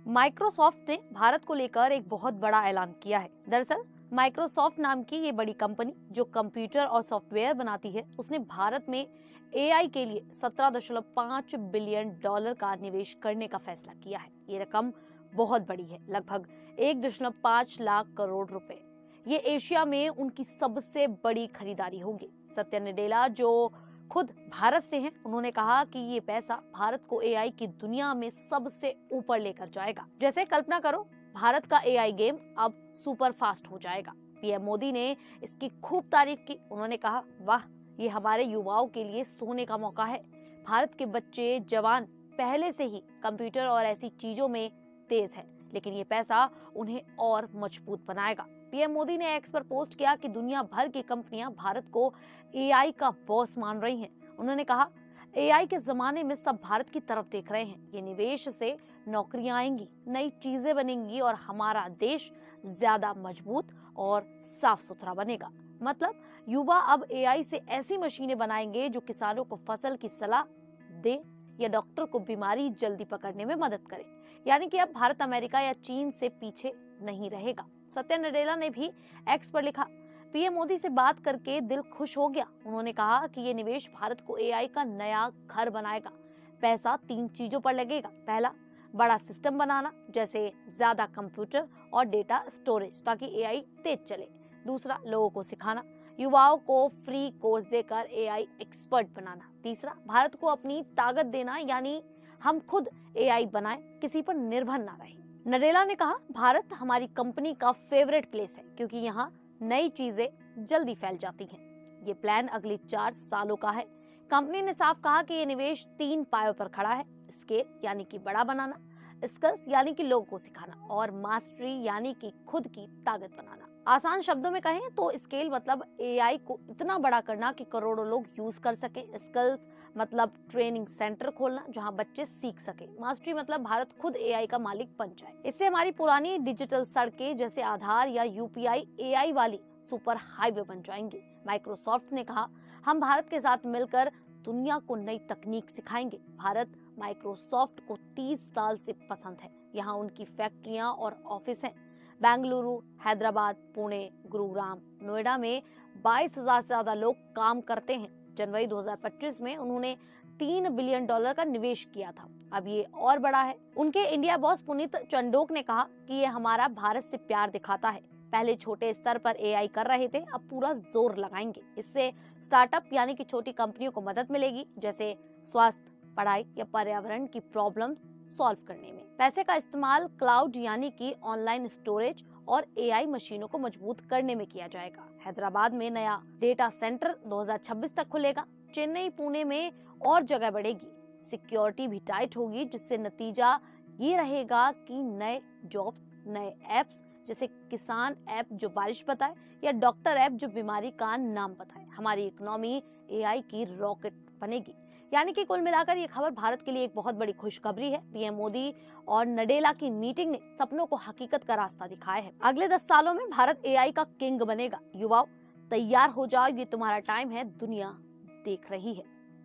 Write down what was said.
Microsoft ने भारत को लेकर एक बहुत बड़ा ऐलान किया है। दरअसल माइक्रोसॉफ्ट नाम की ये बड़ी कंपनी जो कंप्यूटर और सॉफ्टवेयर बनाती है, उसने भारत में एआई के लिए 17.5 बिलियन डॉलर का निवेश करने का फैसला किया है। ये रकम बहुत बड़ी है, लगभग 1.5 लाख करोड़ रुपए। ये एशिया में उनकी सबसे बड़ी खरीदारी होगी। सत्या नडेला जो खुद भारत से हैं, उन्होंने कहा कि ये पैसा भारत को एआई की दुनिया में सबसे ऊपर लेकर जाएगा। जैसे कल्पना करो, भारत का एआई गेम अब सुपर फास्ट हो जाएगा। पीएम मोदी ने इसकी खूब तारीफ की। उन्होंने कहा, वाह, ये हमारे युवाओं के लिए सोने का मौका है। भारत के बच्चे जवान पहले से ही कंप्यूटर और ऐसी चीजों में तेज है, लेकिन ये पैसा उन्हें और मजबूत बनाएगा। पीएम मोदी ने एक्स पर पोस्ट किया कि दुनिया भर की कंपनियां भारत को एआई का बॉस मान रही हैं। उन्होंने कहा, एआई के जमाने में सब भारत की तरफ देख रहे हैं। ये निवेश से नौकरियां आएंगी, नई चीजें बनेंगी और हमारा देश ज्यादा मजबूत और साफ सुथरा बनेगा। मतलब युवा अब एआई से ऐसी मशीनें बनाएंगे जो किसानों को फसल की सलाह दे या डॉक्टर को बीमारी जल्दी पकड़ने में मदद करे। यानी कि अब भारत अमेरिका या चीन से पीछे नहीं रहेगा। सत्या नडेला ने भी एक्स पर लिखा, पीएम मोदी से बात करके दिल खुश हो गया। उन्होंने कहा कि ये निवेश भारत को एआई का नया घर बनाएगा। पैसा 3 चीजों पर लगेगा। पहला, बड़ा सिस्टम बनाना, जैसे ज्यादा कंप्यूटर और डेटा स्टोरेज ताकि एआई तेज चले। दूसरा, लोगों को सिखाना, युवाओं को फ्री कोर्स देकर एआई एक्सपर्ट बनाना। तीसरा, भारत को अपनी ताकत देना, यानी हम खुद एआई बनाएं, किसी पर निर्भर ना रहें। नडेला ने कहा, भारत हमारी कंपनी का फेवरेट प्लेस है क्योंकि यहाँ नई चीजें जल्दी फैल जाती हैं। ये प्लान अगले 4 सालों का है। कंपनी ने साफ कहा कि ये निवेश 3 पायों पर खड़ा है। स्केल यानी कि बड़ा बनाना, स्किल्स यानी कि लोगों को सिखाना, और मास्टरी यानी कि खुद की ताकत बनाना। आसान शब्दों में कहें तो स्केल मतलब एआई को इतना बड़ा करना कि करोड़ों लोग यूज कर सके। स्किल्स मतलब ट्रेनिंग सेंटर खोलना जहां बच्चे सीख सके। मास्टरी मतलब भारत खुद एआई का मालिक बन जाए। इससे हमारी पुरानी डिजिटल सड़कें जैसे आधार या यूपीआई एआई वाली सुपर हाईवे बन जाएंगी। माइक्रोसॉफ्ट ने कहा, हम भारत के साथ मिलकर दुनिया को नई तकनीक सिखाएंगे। भारत माइक्रोसॉफ्ट को 30 साल से पसंद है। यहाँ उनकी फैक्ट्रियां और ऑफिस हैं। बेंगलुरु, हैदराबाद, पुणे, गुरुग्राम, नोएडा में 22,000 से ज्यादा लोग काम करते हैं। जनवरी 2025 में उन्होंने 3 बिलियन डॉलर का निवेश किया था। अब ये और बड़ा है। उनके इंडिया बॉस पुनीत चंडोक ने कहा कि ये हमारा भारत से प्यार दिखाता है। पहले छोटे स्तर पर एआई कर रहे थे, अब पूरा जोर लगाएंगे। इससे स्टार्टअप यानी कि छोटी कंपनियों को मदद मिलेगी, जैसे स्वास्थ्य, पढ़ाई या पर्यावरण की प्रॉब्लम सॉल्व करने में। पैसे का इस्तेमाल क्लाउड यानी कि ऑनलाइन स्टोरेज और एआई मशीनों को मजबूत करने में किया जाएगा। हैदराबाद में नया डेटा सेंटर 2026 तक खुलेगा। चेन्नई, पुणे में और जगह बढ़ेगी। सिक्योरिटी भी टाइट होगी, जिससे नतीजा ये रहेगा कि नए जॉब्स, नए एप्स जैसे किसान ऐप जो बारिश बताए या डॉक्टर ऐप जो बीमारी का नाम बताए। हमारी इकोनॉमी एआई की रॉकेट बनेगी। यानी कि कुल मिलाकर ये खबर भारत के लिए एक बहुत बड़ी खुशखबरी है। पीएम मोदी और नडेला की मीटिंग ने सपनों को हकीकत का रास्ता दिखाया है। अगले 10 सालों में भारत एआई का किंग बनेगा। युवाओं, तैयार हो जाओ, ये तुम्हारा टाइम है, दुनिया देख रही है।